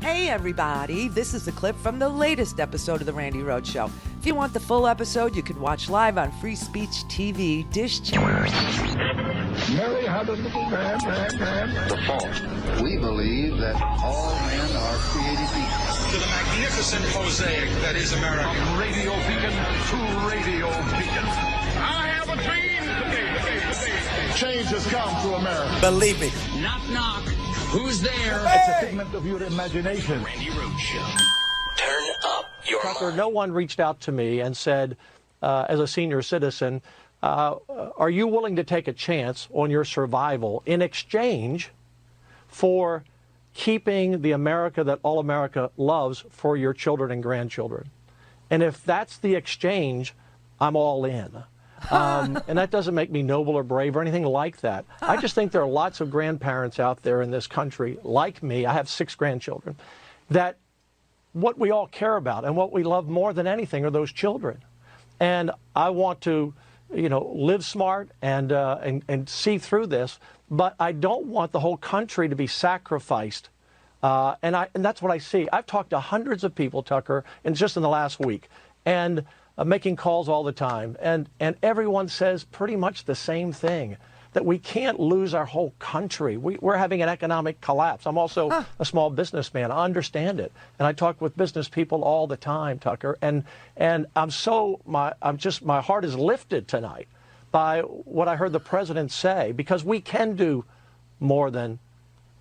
Hey everybody, this is a clip from the latest episode of the Randi Rhodes Show. If you want the full episode, you can watch live on Free Speech TV Dish Channel. Mary had a little man. The fault. We believe that all men are created equal. To the magnificent mosaic that is America. From radio beacon to radio beacon. I have a dream today. Change has come to America. Believe me. Knock, knock. Who's there? It's a figment of your imagination. Randi Rhodes Show. Turn up your Tucker, mind. no one reached out to me and said, as a senior citizen, are you willing to take a chance on your survival in exchange for keeping the America that all America loves for your children and grandchildren? And if that's the exchange, I'm all in. And that doesn't make me noble or brave or anything like that. I just think there are lots of grandparents out there in this country, like me, I have 6 grandchildren, that what we all care about and what we love more than anything are those children. And I want to, live smart and see through this, but I don't want the whole country to be sacrificed. And that's what I see. I've talked to hundreds of people, Tucker, and just in the last week, and making calls all the time. And everyone says pretty much the same thing, that we can't lose our whole country. We're having an economic collapse. I'm also a small businessman. I understand it. And I talk with business people all the time, Tucker. And my heart is lifted tonight by what I heard the president say, because we can do more than,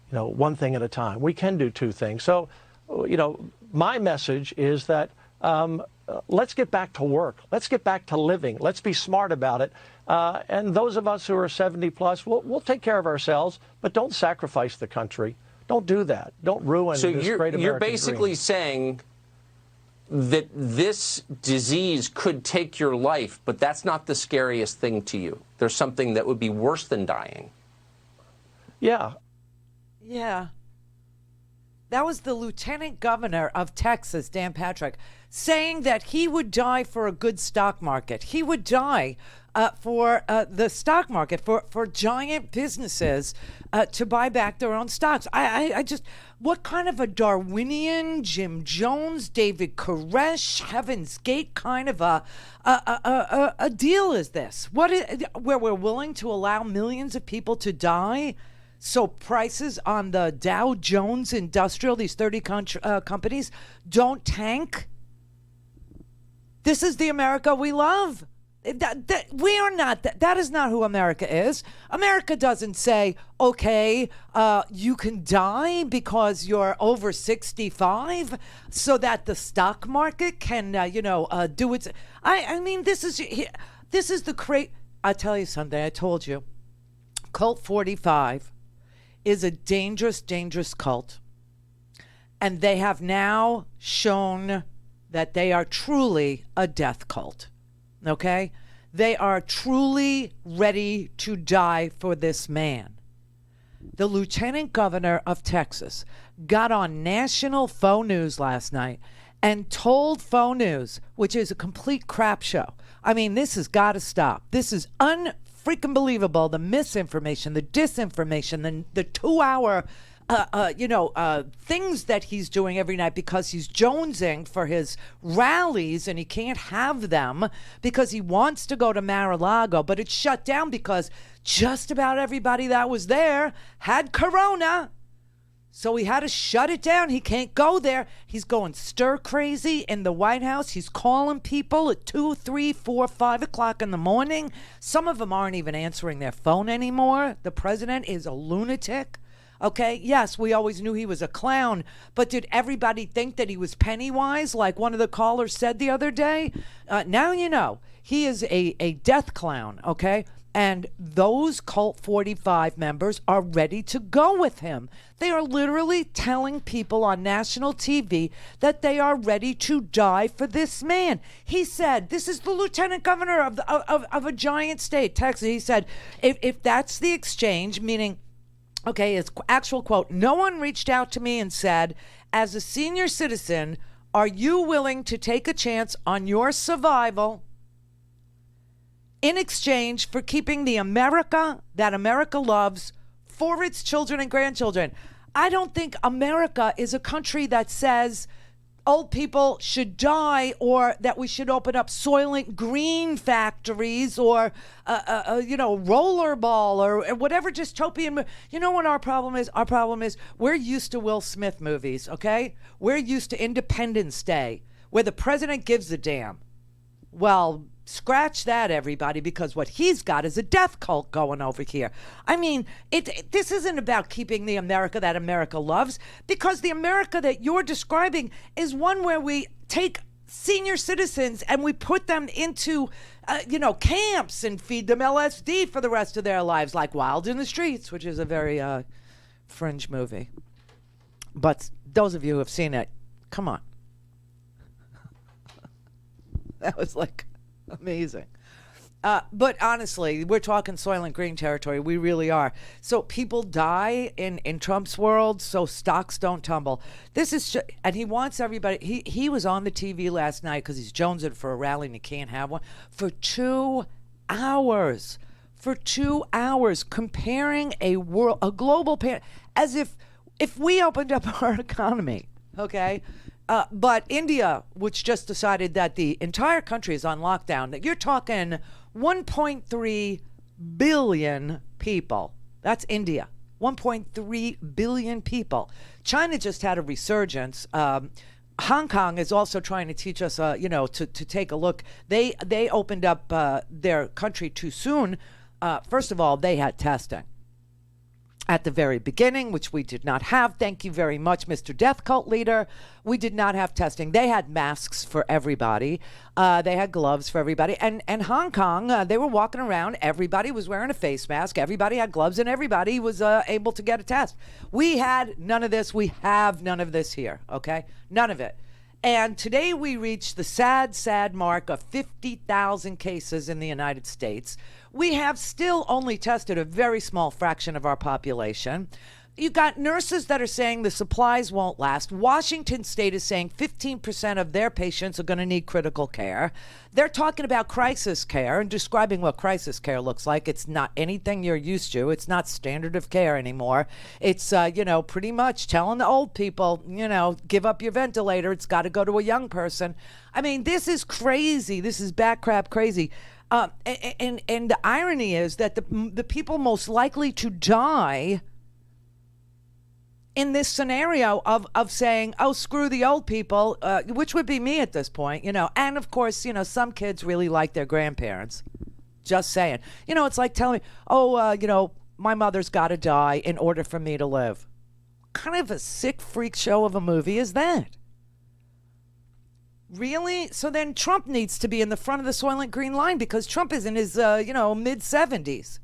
one thing at a time. We can do 2 things. So, my message is that let's get back to work. Let's get back to living. Let's be smart about it. And those of us who are 70 plus, we'll take care of ourselves, but don't sacrifice the country. Don't do that. Don't ruin this great American you're basically dream. saying that this disease could take your life, but that's not the scariest thing to you. There's something that would be worse than dying. Yeah. Yeah. That was the Lieutenant Governor of Texas, Dan Patrick, saying that he would die for a good stock market. He would die for the stock market, for giant businesses to buy back their own stocks. I just, what kind of a Darwinian, Jim Jones, David Koresh, Heaven's Gate kind of a deal is this? Where we're willing to allow millions of people to die? So prices on the Dow Jones Industrial, these 30 companies, don't tank? This is the America we love. We are not. That is not who America is. America doesn't say, okay, you can die because you're over 65 so that the stock market can, do its... I mean, this is the I'll tell you something. I told you. Cult 45 is a dangerous, dangerous cult. And they have now shown that they are truly a death cult. Okay? They are truly ready to die for this man. The Lieutenant Governor of Texas got on national faux news last night and told faux news, which is a complete crap show. I mean, this has got to stop. This is freaking believable. The misinformation, the disinformation, the 2-hour things that he's doing every night because he's jonesing for his rallies and he can't have them because he wants to go to Mar-a-Lago, but it's shut down because just about everybody that was there had corona. So he had to shut it down. He can't go there. He's going stir crazy in the White House. He's calling people at 2, 3, 4, 5 o'clock in the morning. Some of them aren't even answering their phone anymore. The president is a lunatic. Okay, yes, we always knew he was a clown, but did everybody think that he was Pennywise, like one of the callers said the other day? Now you know. He is a death clown, okay? And those Cult 45 members are ready to go with him. They are literally telling people on national TV that they are ready to die for this man. He said, this is the lieutenant governor of a giant state, Texas. He said, if that's the exchange, meaning, okay, it's actual quote, no one reached out to me and said, as a senior citizen, are you willing to take a chance on your survival in exchange for keeping the America that America loves for its children and grandchildren? I don't think America is a country that says old people should die, or that we should open up Soylent Green factories, or rollerball, or whatever dystopian. You know what our problem is? Our problem is we're used to Will Smith movies, okay? We're used to Independence Day, where the president gives a damn. Well, scratch that, everybody, because what he's got is a death cult going over here. I mean, this isn't about keeping the America that America loves, because the America that you're describing is one where we take senior citizens and we put them into, camps and feed them LSD for the rest of their lives, like Wild in the Streets, which is a very fringe movie. But those of you who have seen it, come on. That was like amazing. But honestly, we're talking Soylent Green territory. We really are. So people die in Trump's world, so stocks don't tumble. This is and he wants everybody. He was on the TV last night because he's jonesing for a rally and he can't have one, for 2 hours. For 2 hours, comparing a global as if we opened up our economy, okay? But India, which just decided that the entire country is on lockdown, that you're talking 1.3 billion people. That's India. 1.3 billion people. China just had a resurgence. Hong Kong is also trying to teach us, to take a look. They opened up their country too soon. First of all, they had testing at the very beginning, which we did not have. Thank you very much, Mr. Death Cult leader. We did not have testing. They had masks for everybody. They had gloves for everybody. And Hong Kong, they were walking around. Everybody was wearing a face mask. Everybody had gloves, and everybody was able to get a test. We had none of this. We have none of this here, okay? None of it. And today we reached the sad, sad mark of 50,000 cases in the United States. We have still only tested a very small fraction of our population. You got nurses that are saying the supplies won't last. Washington State is saying 15% of their patients are going to need critical care. They're talking about crisis care and describing what crisis care looks like. It's not anything you're used to. It's not standard of care anymore. It's, pretty much telling the old people, give up your ventilator. It's got to go to a young person. I mean, this is crazy. This is backcrap crazy. And the irony is that the people most likely to die in this scenario of saying, oh, screw the old people, which would be me at this point, and of course, some kids really like their grandparents. Just saying. It's like telling me, oh, my mother's got to die in order for me to live. What kind of a sick freak show of a movie is that? Really? So then Trump needs to be in the front of the Soylent Green line because Trump is in his, mid-70s.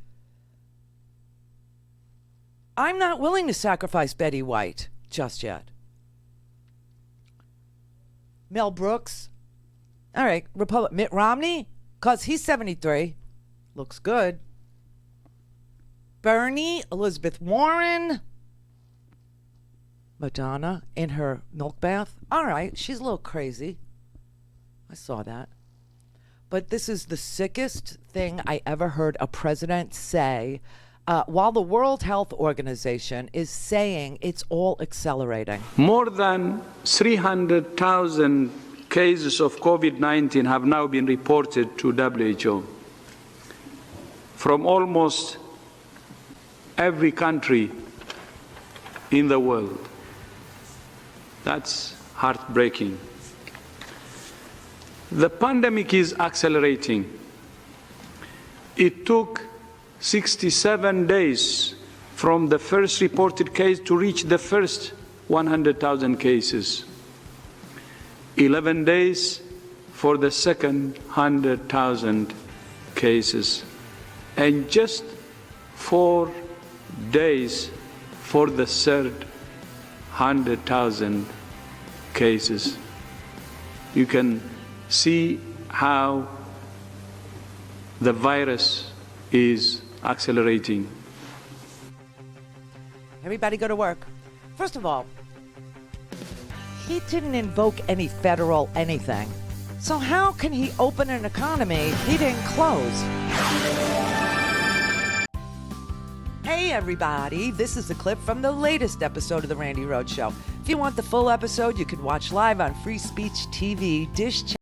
I'm not willing to sacrifice Betty White just yet. Mel Brooks. All right, Mitt Romney, because he's 73. Looks good. Bernie, Elizabeth Warren. Madonna in her milk bath. All right, she's a little crazy. I saw that. But this is the sickest thing I ever heard a president say. While the World Health Organization is saying it's all accelerating. More than 300,000 cases of COVID-19 have now been reported to WHO from almost every country in the world. That's heartbreaking. The pandemic is accelerating. It took 67 days from the first reported case to reach the first 100,000 cases. 11 days for the second 100,000 cases. And just 4 days for the third 100,000 cases. You can see how the virus is accelerating. Everybody go to work. First of all, he didn't invoke any federal anything. So how can he open an economy he didn't close? Hey everybody, this is a clip from the latest episode of the Randi Rhodes Show. If you want the full episode, you can watch live on Free Speech TV, Dish Channel.